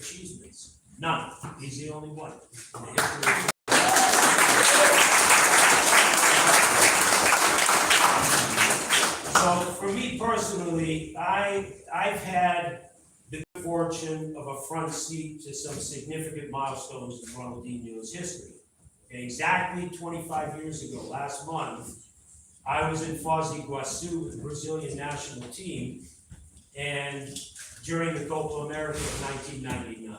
achievements? None. He's the only one. So for me personally, I've had the good fortune of a front seat to some significant milestones in Ronaldinho's history. Okay, exactly 25 years ago, last month, I was in Foz do Iguaçu with the Brazilian national team, and during the Copa America of 1999.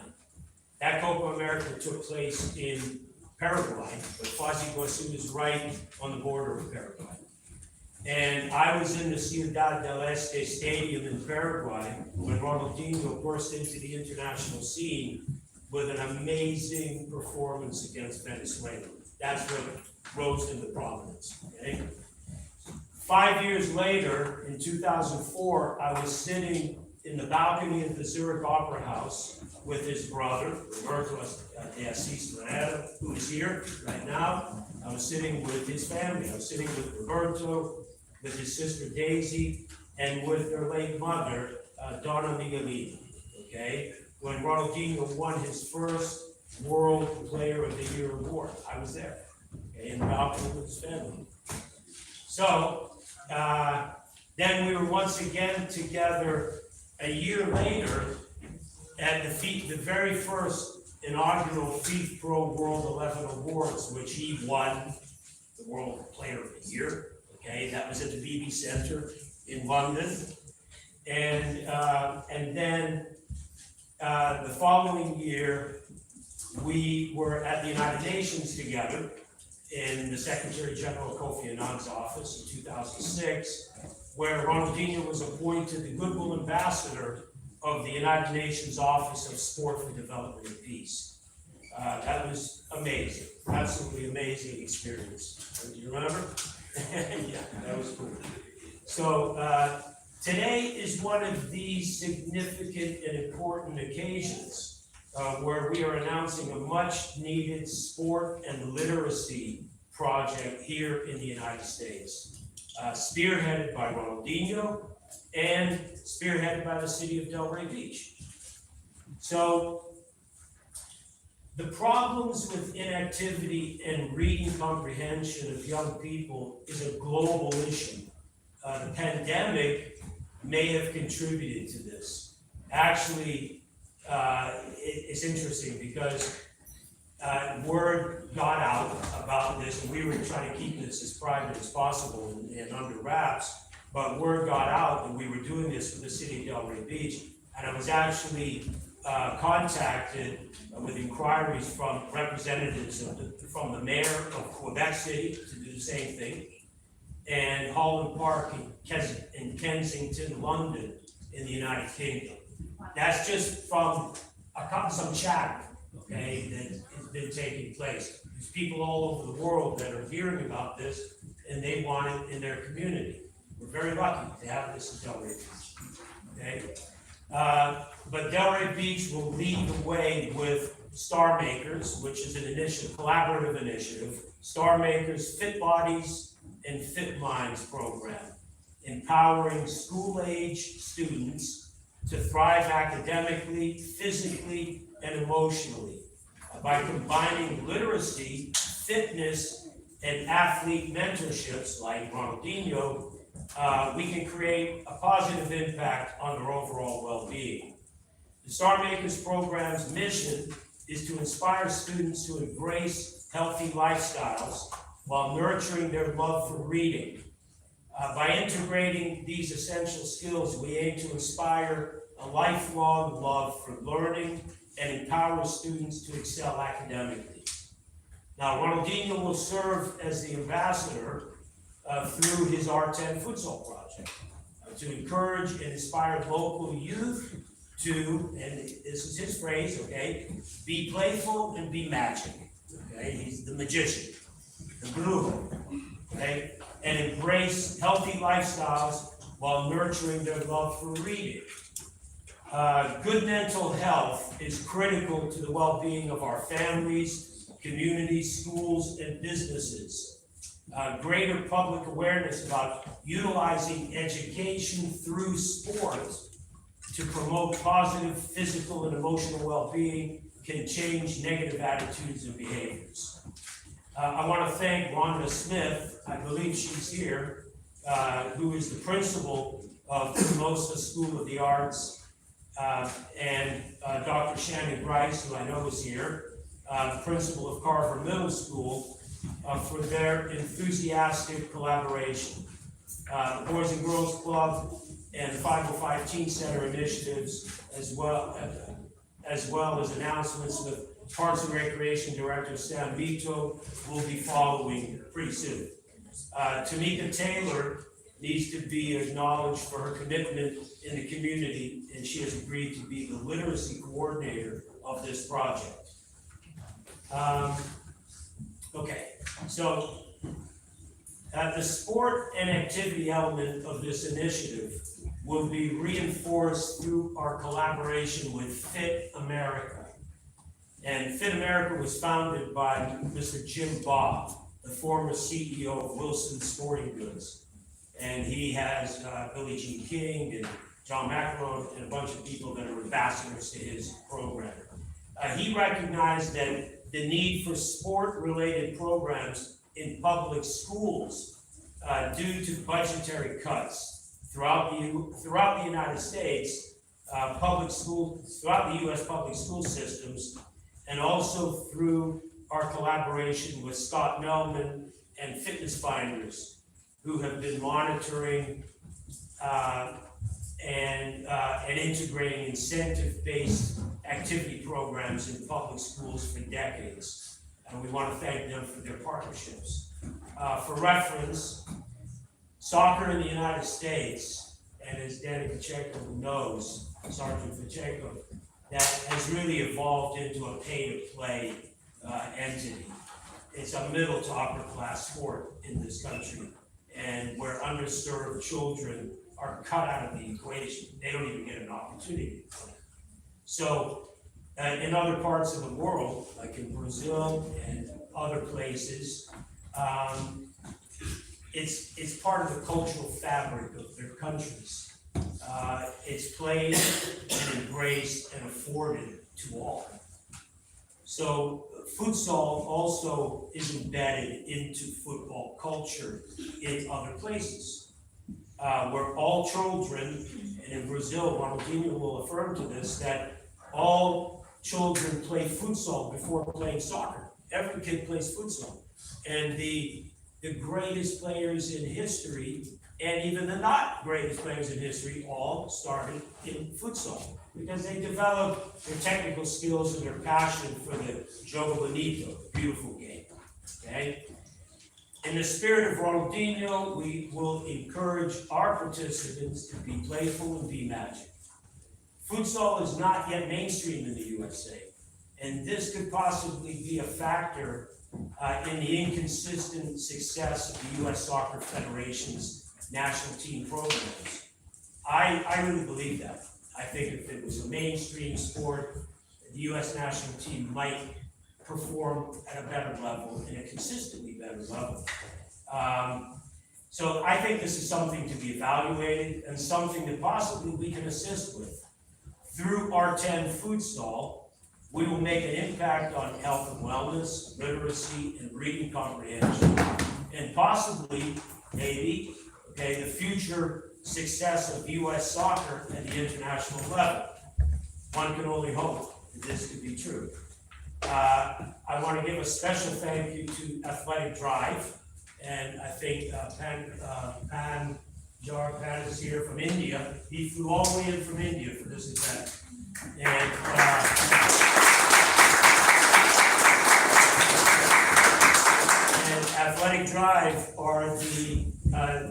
That Copa America took place in Paraguay, but Foz do Iguaçu is right on the border of Paraguay. And I was in the Ciudad del Este Stadium in Paraguay when Ronaldinho burst into the international scene with an amazing performance against Venezuela. That's what rose into prominence, okay? 5 years later, in 2004, I was sitting in the balcony of the Zurich Opera House with his brother, Roberto de Assis Moreira, who is here right now. I was sitting with his family. I was sitting with Roberto, with his sister Daisy, and with their late mother, Donna Miguelina, okay? When Ronaldinho won his first World Player of the Year award. I was there, okay, in the balcony with his family. So, then we were once again together a year later at the very first inaugural FIFA Pro World 11 Awards, which he won the World Player of the Year. Okay, that was at the BB Center in London, and then the following year we were at the United Nations together in the Secretary General Kofi Annan's office in 2006, where Ronaldinho was appointed the Goodwill Ambassador of the United Nations Office of Sport for Development and Peace. That was amazing, absolutely amazing experience. Do you remember? Yeah, that was cool. So today is one of these significant and important occasions where we are announcing a much needed sport and literacy project here in the United States, spearheaded by Ronaldinho and spearheaded by the city of Delray Beach. So the problems with inactivity and reading comprehension of young people is a global issue. The pandemic may have contributed to this. Actually, it's interesting because word got out about this, and we were trying to keep this as private as possible and under wraps, but word got out that we were doing this for the city of Delray Beach, and I was actually contacted with inquiries from representatives from the mayor of Quebec City to do the same thing, and Holland Park in Kensington, London, in the United Kingdom. That's just from some chatter, okay, that has been taking place. There's people all over the world that are hearing about this, and they want it in their community. We're very lucky to have this in Delray Beach, okay? But Delray Beach will lead the way with Star Makers, which is an initiative, collaborative initiative. Star Makers Fit Bodies and Fit Minds program, empowering school-age students to thrive academically, physically, and emotionally by combining literacy, fitness, and athlete mentorships like Ronaldinho. We can create a positive impact on their overall well-being. The Star Makers program's mission is to inspire students to embrace healthy lifestyles while nurturing their love for reading. By integrating these essential skills, we aim to inspire a lifelong love for learning and empower students to excel academically. Now, Ronaldinho will serve as the ambassador through his R10 futsal project to encourage and inspire local youth to, and this is his phrase, okay, be playful and be magic. Okay, he's the magician, the guru, okay, and embrace healthy lifestyles while nurturing their love for reading. Good mental health is critical to the well-being of our families, communities, schools, and businesses. Greater public awareness about utilizing education through sport to promote positive physical and emotional well-being can change negative attitudes and behaviors. I want to thank Rhonda Smith, I believe she's here, who is the principal of Formosa School of the Arts, and Dr. Shannon Grice, who I know is here, the principal of Carver Middle School, for their enthusiastic collaboration. The Boys and Girls Club and 505 Teen Center initiatives, as well as announcements with Parks and Recreation Director Sam Vito will be following pretty soon. Tamika Taylor needs to be acknowledged for her commitment in the community, and she has agreed to be the literacy coordinator of this project. Okay, so the sport and activity element of this initiative will be reinforced through our collaboration with Fit America. And Fit America was founded by Mr. Jim Bob, the former CEO of Wilson Sporting Goods. And he has Billie Jean King and John McEnroe and a bunch of people that are ambassadors to his program. He recognized that the need for sport-related programs in public schools due to budgetary cuts throughout the United States, throughout the U.S. public school systems, and also through our collaboration with Scott Melman and Fitness Finders, who have been monitoring and integrating incentive-based activity programs in public schools for decades. And we want to thank them for their partnerships. For reference, soccer in the United States, and as Danny Pacheco knows, Sergeant Pacheco, that has really evolved into a pay-to-play entity. It's a middle to upper class sport in this country, and where underserved children are cut out of the equation. They don't even get an opportunity to play. So in other parts of the world, like in Brazil and other places, it's part of the cultural fabric of their countries. It's played and embraced and afforded to all. So futsal also is embedded into football culture in other places, where all children, and in Brazil, Ronaldinho will affirm to this, that all children play futsal before playing soccer. Every kid plays futsal. And the greatest players in history, and even the not greatest players in history, all started in futsal, because they developed their technical skills and their passion for the jogo bonito, beautiful game, okay? In the spirit of Ronaldinho, we will encourage our participants to be playful and be magic. Futsal is not yet mainstream in the USA, and this could possibly be a factor in the inconsistent success of the U.S. Soccer Federation's national team programs. I really believe that. I think if it was a mainstream sport, the U.S. national team might perform at a better level, and a consistently better level. So I think this is something to be evaluated, and something that possibly we can assist with. Through R10 Futsal, we will make an impact on health and wellness, literacy, and reading comprehension, and possibly, maybe, the future success of U.S. soccer at the international level. One can only hope that this could be true. I want to give a special thank you to Athletic Drive, and I think Pan is here from India. He flew all the way in from India for this event. And Athletic Drive are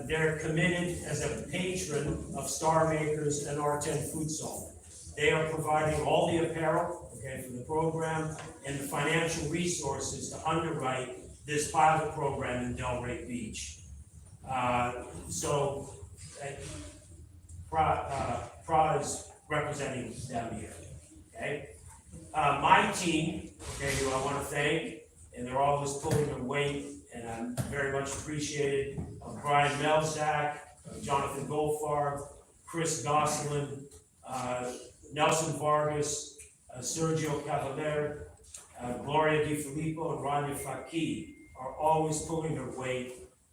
they're committed as a patron of Star Makers and R10 Futsal. They are providing all the apparel, for the program, and the financial resources to underwrite this pilot program in Delray Beach. PRA is representing them here, My team, who I want to thank, and they're always pulling their weight, and I'm very much appreciated, of Brian Melzak, Jonathan Goldfarb, Chris Gosselin, Nelson Vargas, Sergio Cavalier, Gloria Di Filippo, and Rania Faki are always pulling their weight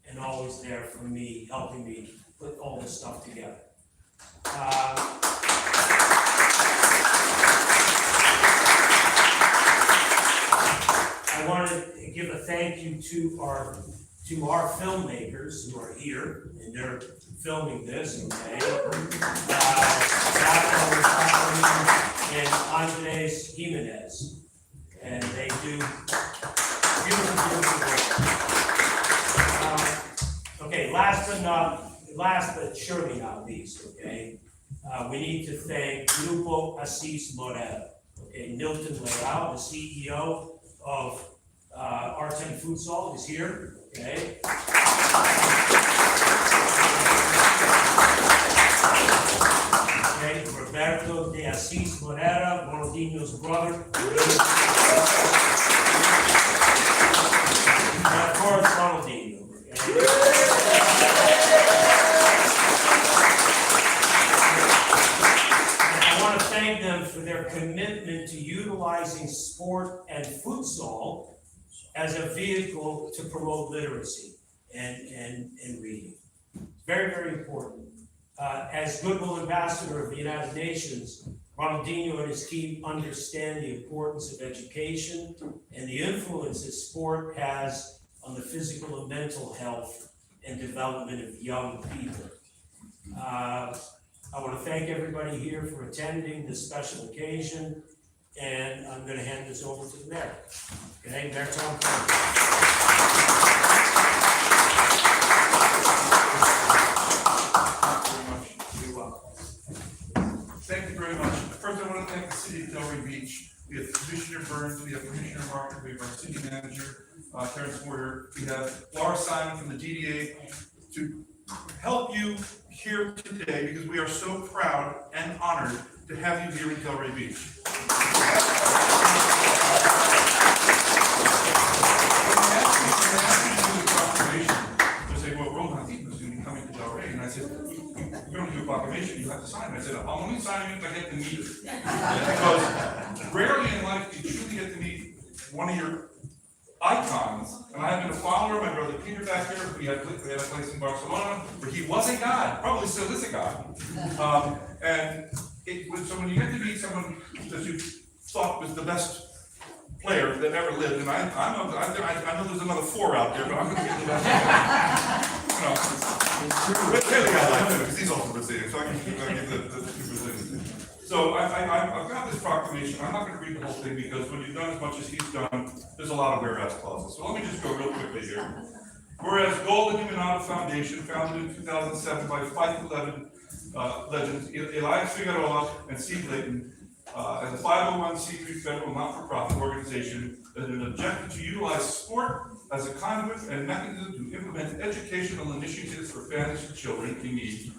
and always there for me, helping me put all this stuff together. I wanted to give a thank you to our filmmakers who are here, and they're filming this, okay? And Andres Jimenez, and they do beautiful work. Okay, last but surely not least, okay? We need to thank Grupo Assis Morel, okay? Nilton Leal, the CEO of R10 Futsal is here, okay? Okay, Roberto de Assis Morera, Ronaldinho's brother. And of course, Ronaldinho. I want to thank them for their commitment to utilizing sport and futsal as a vehicle to promote literacy and reading. Very, very important. As Goodwill Ambassador of the United Nations, Ronaldinho and his team understand the importance of education and the influence that sport has on the physical and mental health and development of young people. I want to thank everybody here for attending this special occasion, and I'm going to hand this over to the mayor. Okay, Mayor Tom. Thank you very much. First, I want to thank the city of Delray Beach. We have Commissioner Burns, we have Commissioner Martin, we have our city manager, Terrence Porter. We have Laura Simon from the DDA to help you here today because we are so proud and honored to have you here in Delray Beach. They say, well, Ronaldinho is going to be coming to Delray. And I said, you're going to do a proclamation, you have to sign it. I said, I'm only signing it if I get to meet it. Because rarely in life do you truly get to meet one of your icons. And I have been a follower of my brother Peter back here. We had a place in Barcelona where he was a god, probably still is a god. So when you get to meet someone that you thought was the best player that ever lived, and I know there's another 4 out there, but I'm going to get the best one. But really, I like him because he's also Brazilian, so I can give the Brazilian. So I've got this proclamation. I'm not going to read the whole thing because when you've done as much as he's done, there's a lot of whereas clauses. So let me just go real quickly here. Whereas Gold and Humanado Foundation, founded in 2007 by 5'11" legends Elias Figueroa and Steve Layton, as a 501c3 federal not-for-profit organization that has an objective to utilize sport as a conduit and mechanism to implement educational initiatives for families and children in need.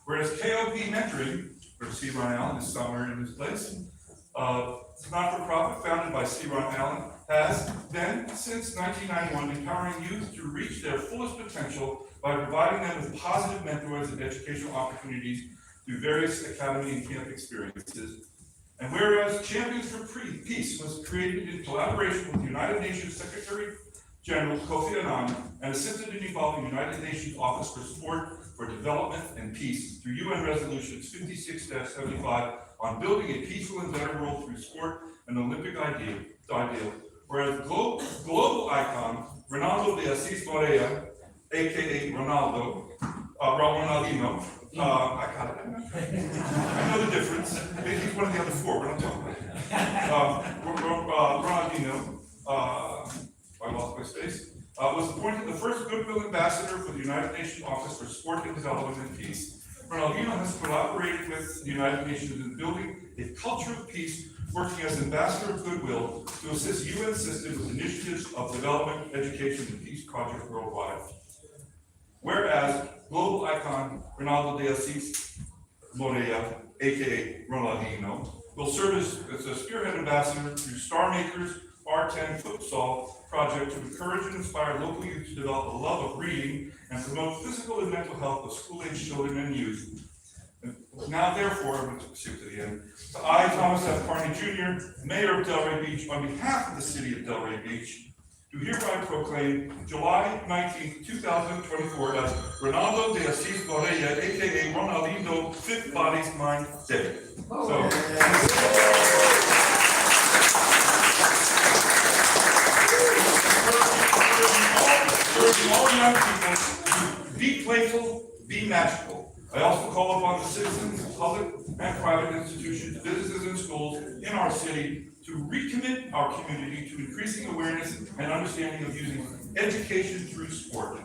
Whereas KOP Mentoring, where C. Ron Allen is somewhere in this place, it's not-for-profit founded by C. Ron Allen, has been since 1991 empowering youth to reach their fullest potential by providing them with positive mentors and educational opportunities through various academy and camp experiences. And whereas Champions for Peace was created in collaboration with the United Nations Secretary General Kofi Annan and assisted in evolving United Nations Office for Sport for Development and Peace through UN Resolutions 56-75 on building a peaceful and better world through sport and Olympic ideal. Whereas global icon Ronaldo de Assis Moreira, aka Ronaldinho, I got it. I know the difference. Maybe he's one of the other 4, but I'm talking about Ronaldinho, I lost my space, was appointed the first Goodwill Ambassador for the United Nations Office for Sport and Development and Peace. Ronaldinho has collaborated with the United Nations in building a culture of peace, working as Ambassador of Goodwill to assist UN systems with initiatives of development, education, and peace projects worldwide. Whereas global icon Ronaldo de Assis Moreira, aka Ronaldinho, will serve as a spearhead ambassador through Star Makers R10 Futsal project to encourage and inspire local youth to develop a love of reading and promote physical and mental health of school-age children and youth. Now therefore, I'm going to skip to the end. So I, Thomas F. Carney Jr., Mayor of Delray Beach, on behalf of the city of Delray Beach, do hereby proclaim July 19th, 2024 as Ronaldo de Assis Varela, aka Ronaldinho Fit Bodies Mind Day. So, urging all young people to be playful, be magical. I also call upon the citizens, public and private institutions, businesses and schools in our city to recommit our community to increasing awareness and understanding of using education through sport.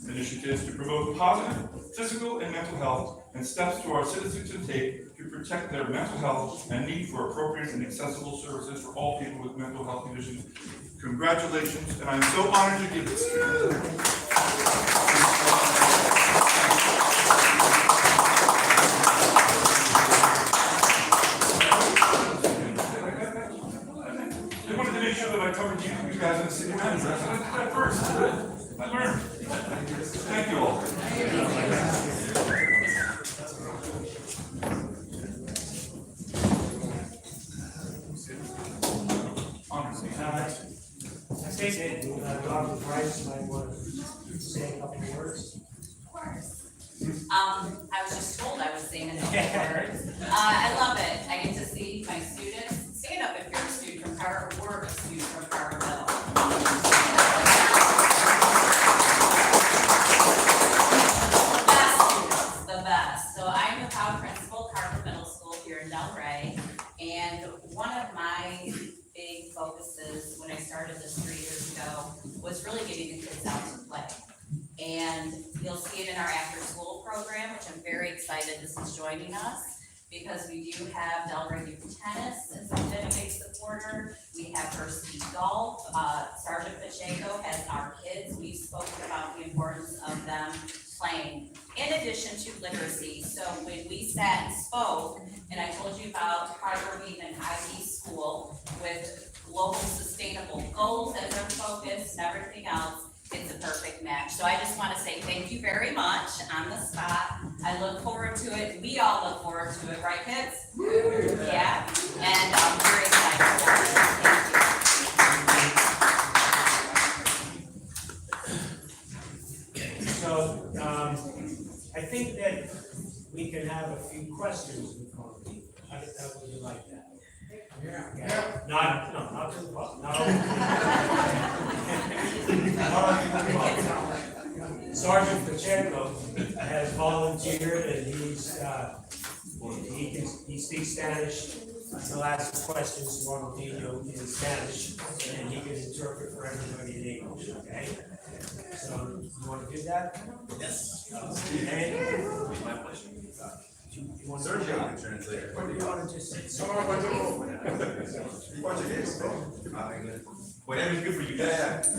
Initiatives to promote positive physical and mental health, and steps to our citizens to take to protect their mental health and need for appropriate and accessible services for all people with mental health conditions. Congratulations, and I'm so honored to give this to you. I wanted to make sure that I covered you guys in the city manager. I did that first. I learned. Thank you all. I think that Dr. Price might want to say a couple of words. Of course. I was just told I was saying a couple words. I love it. I get to see my students. Stand up if you're a student from Carver, or a student from Carverville. The best. So I'm the proud principal, Carver Middle School here in Delray. And one of my big focuses when I started this 3 years ago was really getting the kids out to play. And you'll see it in our after-school program, which I'm very excited this is joining us, because we do have Delray Youth Tennis as a dedicated supporter. We have First Speed Golf. Sergeant Pacheco has our kids. We've spoken about the importance of them playing, in addition to literacy. So when we sat and spoke, and I told you about Carver being an IB school with global sustainable goals as our focus and everything else, it's a perfect match. So I just want to say thank you very much on the spot. I look forward to it. We all look forward to it, right, kids? Yeah. And I'm very excited about it. Thank you. So, I think that we can have a few questions with Carly. How would you like that? Yeah. Not too far, not all. Sergeant Pacheco has volunteered, and he speaks Spanish. He'll ask questions to Ronaldinho in Spanish, and he can interpret for everybody in English, okay? So, you want to do that? Yes. Okay. My pleasure. You want Sergio to can translate. Or do you want to just say? Portuguese. Whatever is good for you guys.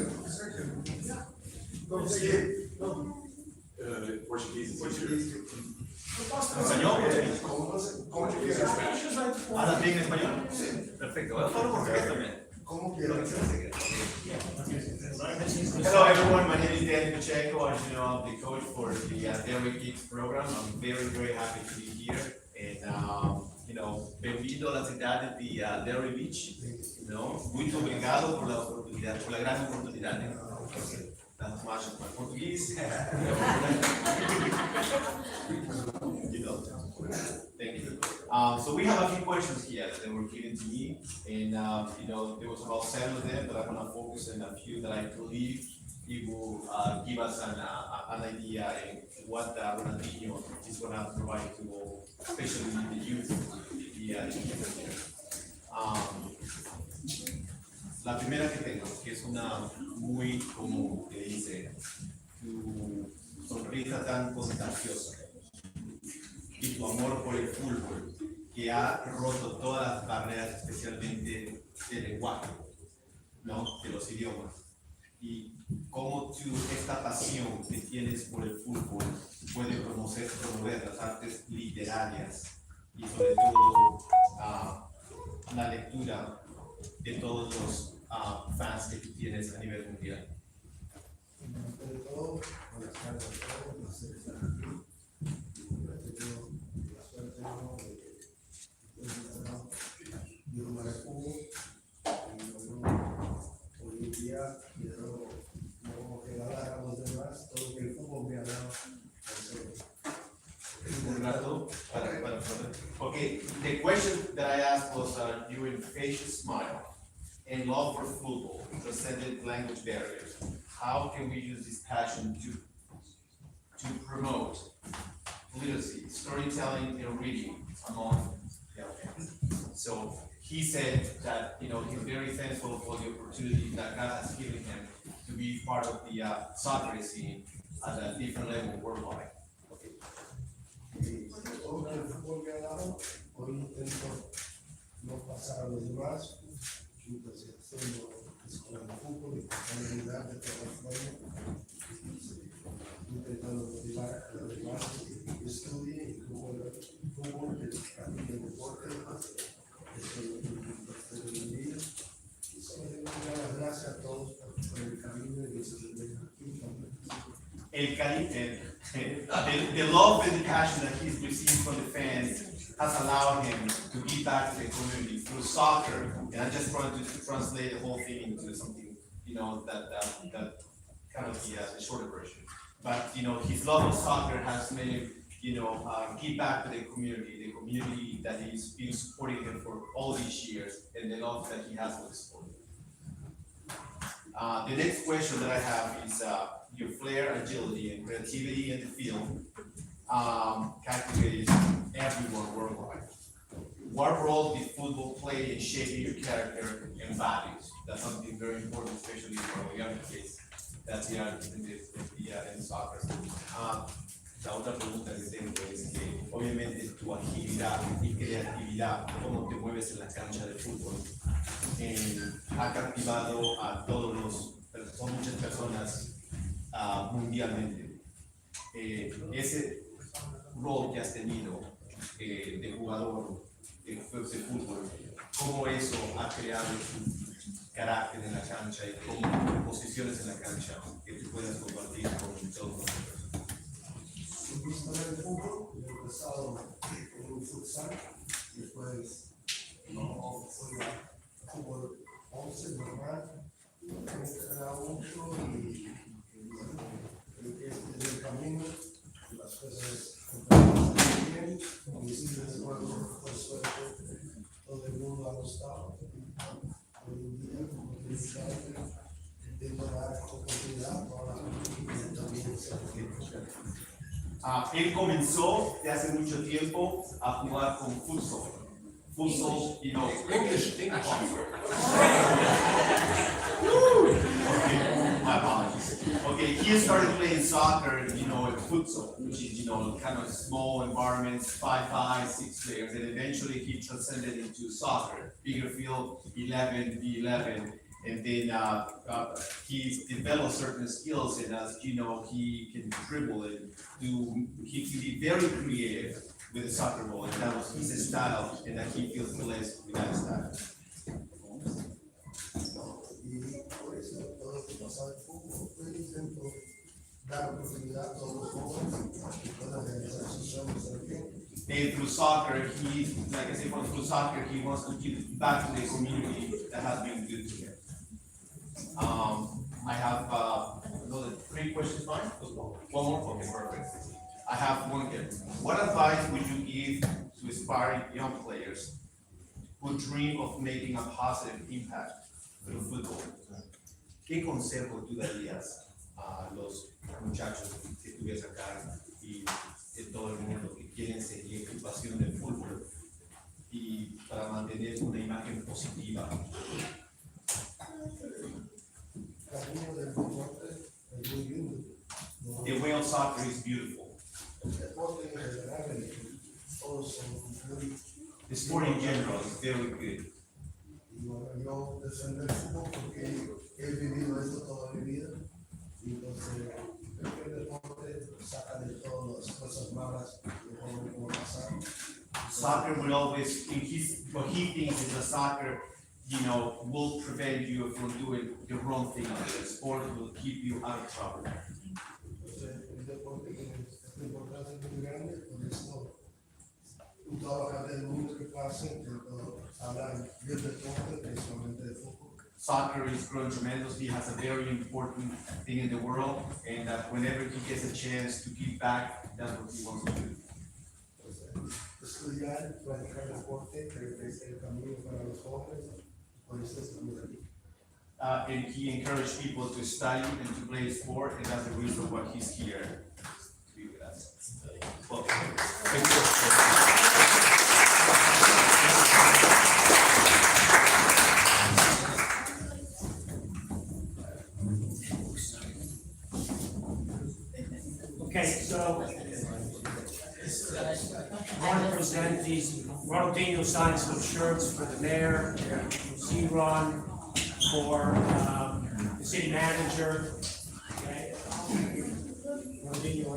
Portugués. ¿Español? ¿Hablas bien español? Sí. Perfecto. Yo hablo portugués también. ¿Cómo quieras? Hello everyone, my name is Danny Pacheco. As you know, I'm the coach for the Delray Kids program. I'm very, very happy to be here. And benvido a la ciudad de Delray Beach. Muito obrigado por la oportunidad, por la gran oportunidad. That's much of my Portuguese. Thank you. So we have a few questions here that were given to me, and there was about 7 of them, but I'm gonna focus on a few that I believe it will give us an idea of what Ronaldinho is gonna provide to all, especially the youth. La primera que tengo, que es una muy común, que dice, tu sonrisa tan contagiosa y tu amor por el fútbol, que ha roto todas las barreras, especialmente del lenguaje, de los idiomas. Y cómo esta pasión que tienes por el fútbol puede promover las artes literarias y sobre todo la lectura de todos los fans que tú tienes a nivel mundial. Buenas tardes a todos, un placer estar aquí. He tenido la ¿no? Yo jugar al fútbol y bueno, hoy en día quiero no regalar a los demás todo lo que el fútbol me ha dado. Un rato para Okay, the question that I asked was your infectious smile and love for football transcended language barriers. How can we use this passion to promote literacy, storytelling, and reading among young fans? So he said that he's very thankful for the opportunity that God has given him to be part of the soccer scene at a different level worldwide. Y todo lo que el fútbol me ha dado, hoy intento no pasar a los demás, entonces haciendo escuela de fútbol y ayudar de todas formas, intentando motivar a los demás que estudien y que jueguen fútbol, que practiquen deporte, eso es lo que estoy hoy en día. Y solo tengo que dar las gracias a todos por el camino y eso es lo que aquí también. The love and the passion that he's received from the fans has allowed him to give back to the community through soccer. And I just wanted to translate the whole thing into something, that kind of the shorter version. But his love of soccer has made him, give back to the community that he's been supporting him for all these years, and the love that he has for the sport. The next question that I have is your flair, agility, and creativity in the field captivates everyone worldwide. What role did football play in shaping your character and values? That's something very important, especially for the younger kids that they are in soccer. La otra pregunta que tengo es que obviamente tu agilidad y creatividad, cómo te mueves en la cancha de fútbol, ha captivado a son muchas personas mundialmente. Ese rol que has tenido de jugador de fútbol, cómo eso ha creado tu carácter en la cancha y cómo posiciones en la cancha que tú puedas compartir con todos nosotros. En mi historia de fútbol, he empezado con un futsal, después no fui a fútbol 11 normal, me entrenaba mucho y bueno, creo que desde el camino las cosas empezaron a salir bien, mis hijos de juego, por suerte, todo el mundo ha gustado. Hoy en día, como te decía, intento dar oportunidad para que también sea Él comenzó de hace mucho tiempo a jugar con futsal. Futsal, English. My apologies. Okay, he started playing soccer, in futsal, which is, kind of small environments, 5'5", 6 players, and eventually he transcended into soccer, bigger field, 11, v11, and then he's developed certain skills, and as he can dribble and he can be very creative with the soccer ball, and that was his style, and that he feels blessed with that style. Y por eso todo lo que pasa del fútbol, pues intento dar oportunidad a todos los jóvenes que puedan realizar sus sueños también. And through soccer, through soccer, he wants to give back to the community that has been good to him. I have another 3 questions, fine? One more? Okay, perfect. I have one here. What advice would you give to aspiring young players who dream of making a positive impact through football? ¿Qué consejo tú darías a los muchachos que tú ves acá y de todo el mundo que quieren seguir su pasión del fútbol y para mantener una imagen positiva? El camino del deporte es muy lindo. ¿No? The way of soccer is beautiful. El deporte en general, todos son muy. The sport in general is very good. Y bueno, yo defiendo el fútbol porque he vivido esto toda mi vida. Y entonces, creo que el deporte saca de todas las cosas malas que pueden pasar. Soccer will always, what he thinks is that soccer, will prevent you from doing the wrong thing. The sport will keep you out of trouble. Entonces, el deporte tiene esta importancia muy grande, por eso trabajar en el mundo que pase, hablar del deporte, principalmente de fútbol. Soccer is growing tremendously, has a very important thing in the world, and that whenever he gets a chance to give back, that's what he wants to do. Estudiar, practicar deporte, creo que es el camino para los jóvenes, por eso estamos aquí. And he encouraged people to study and to play sport, and that's the reason why he's here to be with us. Well, thank you. Okay, so I want to present these, Ronaldinho signed some shirts for the mayor, C-Ron for the city manager. Okay. Ronaldinho,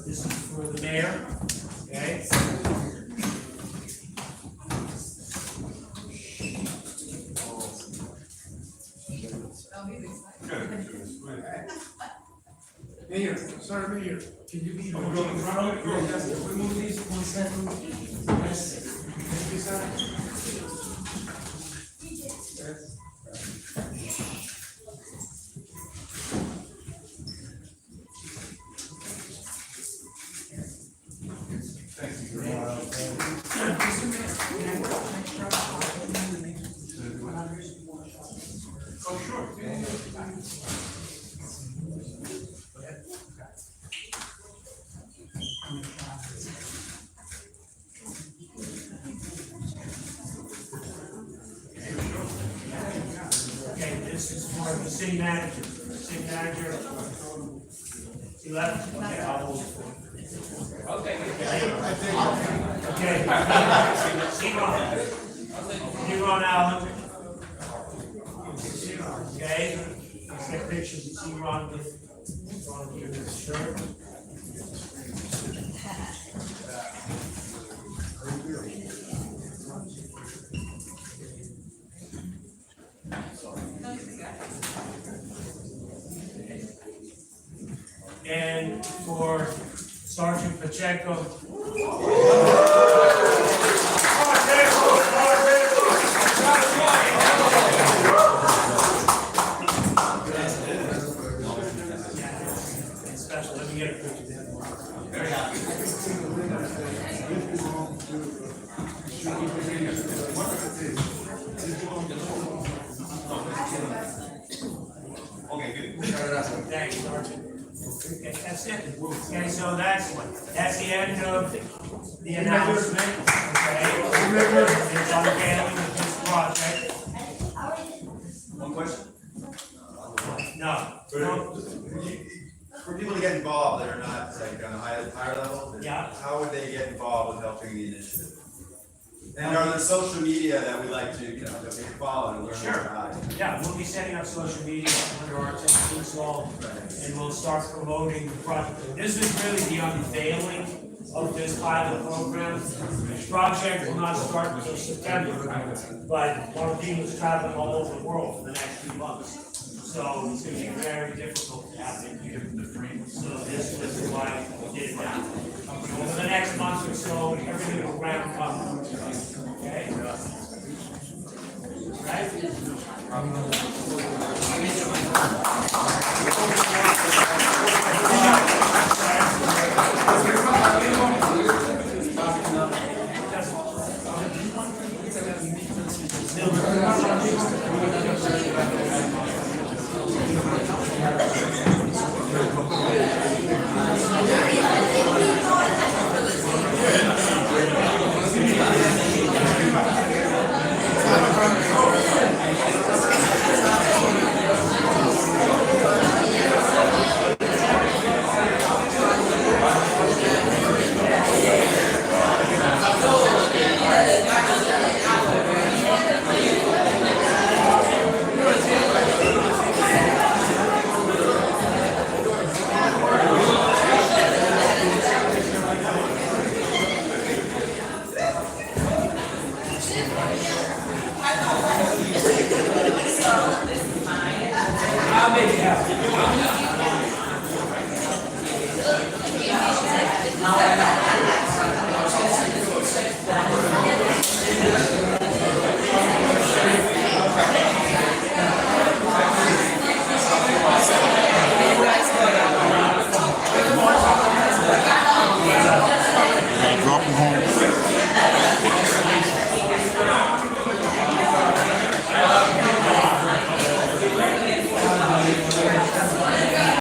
this is for the mayor, okay? Mayor, sorry, Mayor, can you be? I'm going in front of it. Yes, remove these 1 second. Yes. Thank you, sir. Yes. Thank you very much. Oh, sure. Okay, this is for the city manager. City manager. He left? Okay, I'll hold it for him. Okay. C-Ron Allen. Okay, let's get pictures of C-Ron with, Ron here in his shirt. And for Sergeant Pacheco. Special, let me get a picture there. Very happy. Okay, good. Thanks, Sergeant. Okay, that's it. Okay, so that's the end of the announcement, okay? It's on family with this project. One question? No, For people to get involved that are not like on a higher level, Yeah. how would they get involved with helping the initiative? And are there social media that we like to, that we can follow and learn more Sure. about? yeah, we'll be setting up social media under our install, and we'll start promoting the project. This is really the unveiling of this pilot program. The project will not start until September, but Ronaldinho's traveling all over the world for the next few months. So it's gonna be very difficult to have it here. So this is why we did it now. Over the next month or so, everything will ramp up. Okay? Right?